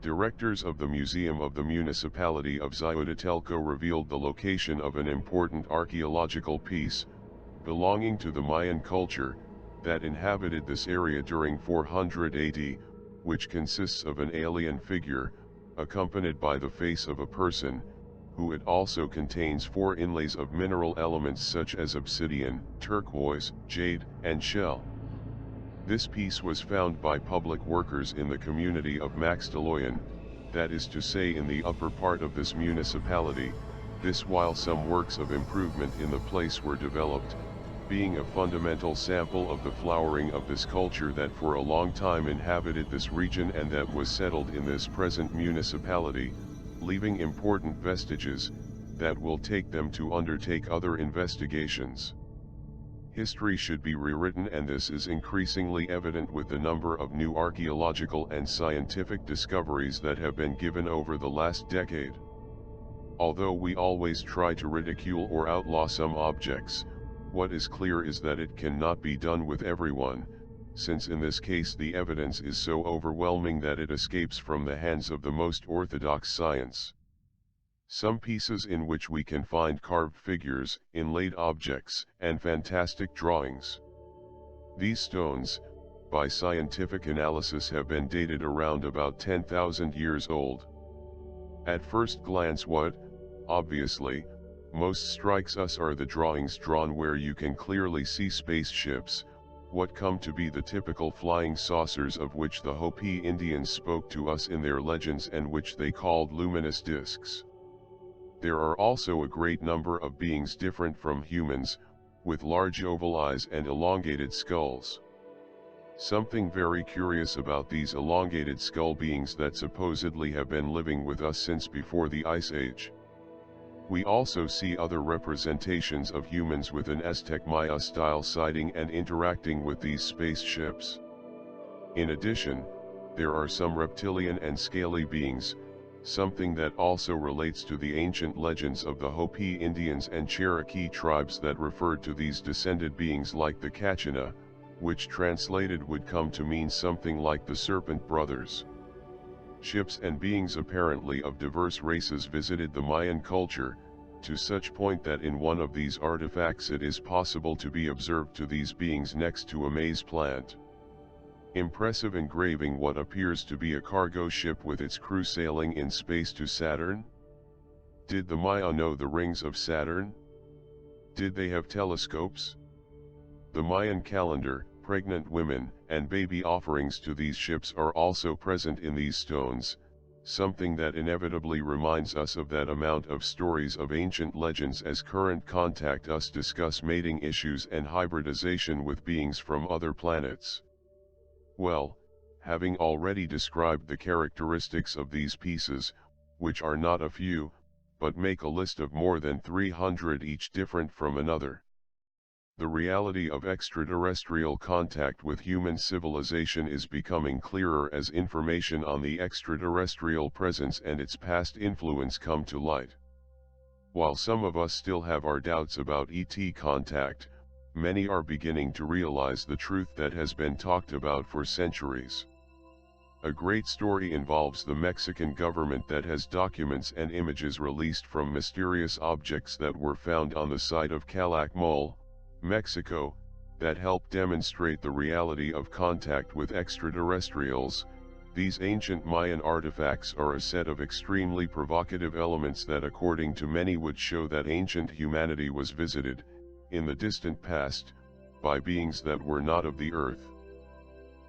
directors of the museum of the municipality of Xiuhtetelco revealed the location of an important archaeological piece, belonging to the Mayan culture, that inhabited this area during 400 AD, which consists of an alien figure, accompanied by the face of a person, who it also contains 4 inlays of mineral elements such as obsidian, turquoise, jade, and shell. This piece was found by public workers in the community of Maxtaloyan, that is to say in the upper part of this municipality, this while some works of improvement in the place were developed, being a fundamental sample of the flowering of this culture that for a long time inhabited this region and that was settled in this present municipality, leaving important vestiges, that will take them to undertake other investigations. History should be rewritten, and this is increasingly evident with the number of new archaeological and scientific discoveries that have been given over the last decade. Although we always try to ridicule or outlaw some objects, what is clear is that it cannot be done with everyone, since in this case the evidence is so overwhelming that it escapes from the hands of the most orthodox science. Some pieces in which we can find carved figures, inlaid objects, and fantastic drawings. These stones, by scientific analysis, have been dated around about 10,000 years old. At first glance, what, obviously, most strikes us are the drawings drawn where you can clearly see spaceships, what come to be the typical flying saucers of which the Hopi Indians spoke to us in their legends and which they called luminous discs. There are also a great number of beings different from humans, with large oval eyes and elongated skulls. Something very curious about these elongated skull beings that supposedly have been living with us since before the Ice Age. We also see other representations of humans with an Aztec Maya style sighting and interacting with these spaceships. In addition, there are some reptilian and scaly beings, something that also relates to the ancient legends of the Hopi Indians and Cherokee tribes that referred to these descended beings like the Kachina, which translated would come to mean something like the Serpent Brothers. Ships and beings apparently of diverse races visited the Mayan culture, to such point that in one of these artifacts it is possible to be observed to these beings next to a maize plant. Impressive engraving what appears to be a cargo ship with its crew sailing in space to Saturn? Did the Maya know the rings of Saturn? Did they have telescopes? The Mayan calendar, pregnant women, and baby offerings to these ships are also present in these stones, something that inevitably reminds us of that amount of stories of ancient legends as current contact us discuss mating issues and hybridization with beings from other planets. Well, having already described the characteristics of these pieces, which are not a few, but make a list of more than 300 each different from another. The reality of extraterrestrial contact with human civilization is becoming clearer as information on the extraterrestrial presence and its past influence come to light. While some of us still have our doubts about ET contact, many are beginning to realize the truth that has been talked about for centuries. A great story involves the Mexican government that has documents and images released from mysterious objects that were found on the site of Calakmul, Mexico, that help demonstrate the reality of contact with extraterrestrials. These ancient Mayan artifacts are a set of extremely provocative elements that according to many would show that ancient humanity was visited, in the distant past, by beings that were not of the earth.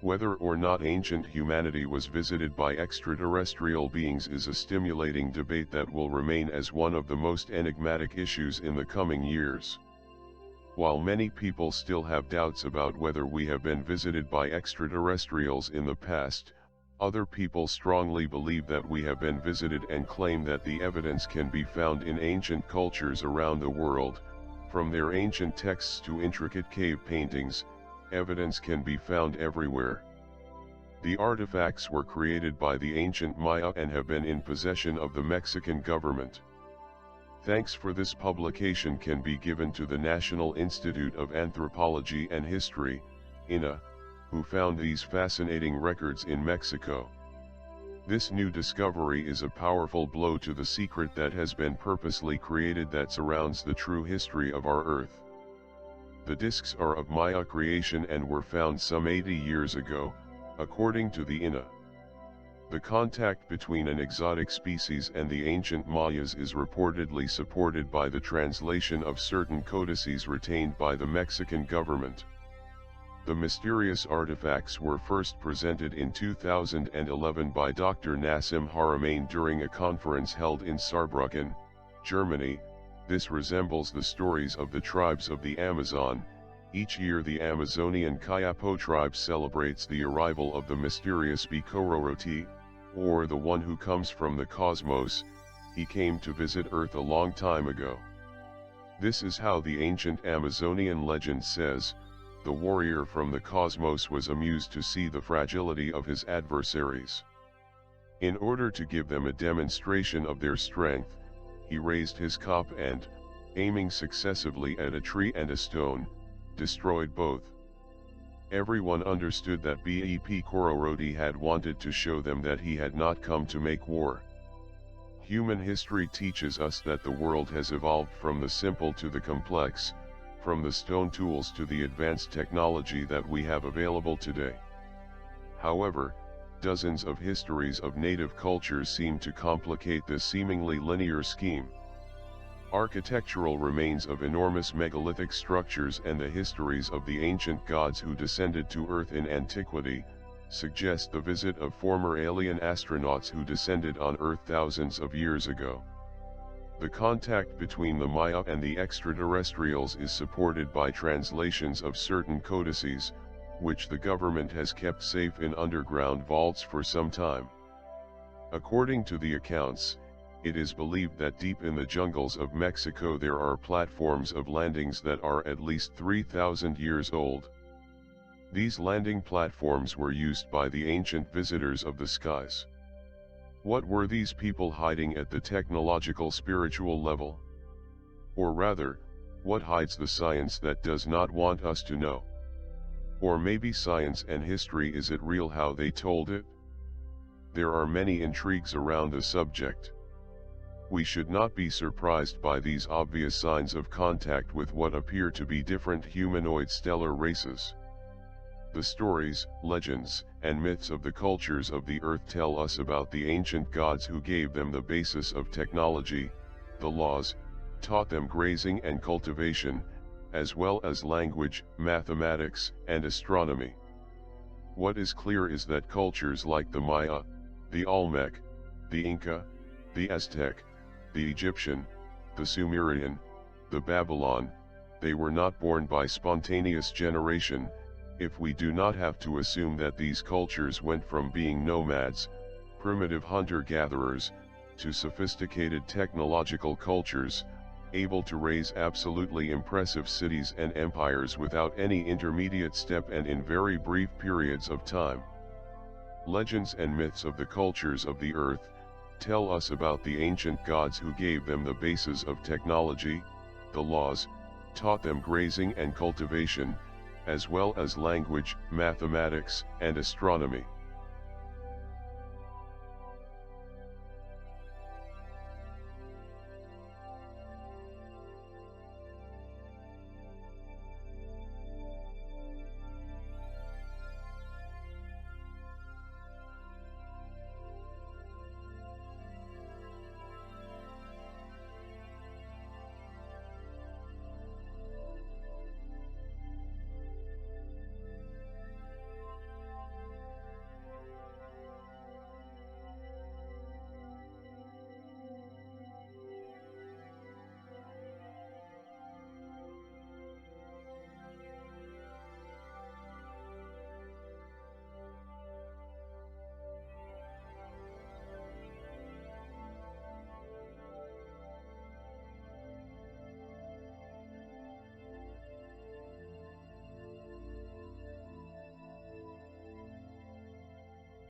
Whether or not ancient humanity was visited by extraterrestrial beings is a stimulating debate that will remain as one of the most enigmatic issues in the coming years. While many people still have doubts about whether we have been visited by extraterrestrials in the past, other people strongly believe that we have been visited and claim that the evidence can be found in ancient cultures around the world. From their ancient texts to intricate cave paintings, evidence can be found everywhere. The artifacts were created by the ancient Maya and have been in possession of the Mexican government. Thanks for this publication can be given to the National Institute of Anthropology and History, INA, who found these fascinating records in Mexico. This new discovery is a powerful blow to the secret that has been purposely created that surrounds the true history of our Earth. The discs are of Maya creation and were found some 80 years ago, according to the INA. The contact between an exotic species and the ancient Mayas is reportedly supported by the translation of certain codices retained by the Mexican government. The mysterious artifacts were first presented in 2011 by Dr. Nassim Haramein during a conference held in Saarbrücken, Germany. This resembles the stories of the tribes of the Amazon. Each year the Amazonian Kayapo tribe celebrates the arrival of the mysterious Bikororoti, or the one who comes from the cosmos. He came to visit Earth a long time ago. This is how the ancient Amazonian legend says. The warrior from the cosmos was amused to see the fragility of his adversaries. In order to give them a demonstration of their strength, he raised his cup and, aiming successively at a tree and a stone, destroyed both. Everyone understood that Bep Kororoti had wanted to show them that he had not come to make war. Human history teaches us that the world has evolved from the simple to the complex, from the stone tools to the advanced technology that we have available today. However, dozens of histories of native cultures seem to complicate this seemingly linear scheme. Architectural remains of enormous megalithic structures and the histories of the ancient gods who descended to Earth in antiquity suggest the visit of former alien astronauts who descended on Earth thousands of years ago. The contact between the Maya and the extraterrestrials is supported by translations of certain codices, which the government has kept safe in underground vaults for some time. According to the accounts, it is believed that deep in the jungles of Mexico there are platforms of landings that are at least 3,000 years old. These landing platforms were used by the ancient visitors of the skies. What were these people hiding at the technological spiritual level? Or rather, what hides the science that does not want us to know? Or maybe science and history, is it real how they told it? There are many intrigues around the subject. We should not be surprised by these obvious signs of contact with what appear to be different humanoid stellar races. The stories, legends, and myths of the cultures of the Earth tell us about the ancient gods who gave them the basis of technology, the laws, taught them grazing and cultivation, as well as language, mathematics, and astronomy. What is clear is that cultures like the Maya, the Olmec, the Inca, the Aztec, the Egyptian, the Sumerian, the Babylon, they were not born by spontaneous generation, if we do not have to assume that these cultures went from being nomads, primitive hunter-gatherers, to sophisticated technological cultures, able to raise absolutely impressive cities and empires without any intermediate step and in very brief periods of time. Legends and myths of the cultures of the Earth tell us about the ancient gods who gave them the basis of technology, the laws, taught them grazing and cultivation, as well as language, mathematics, and astronomy.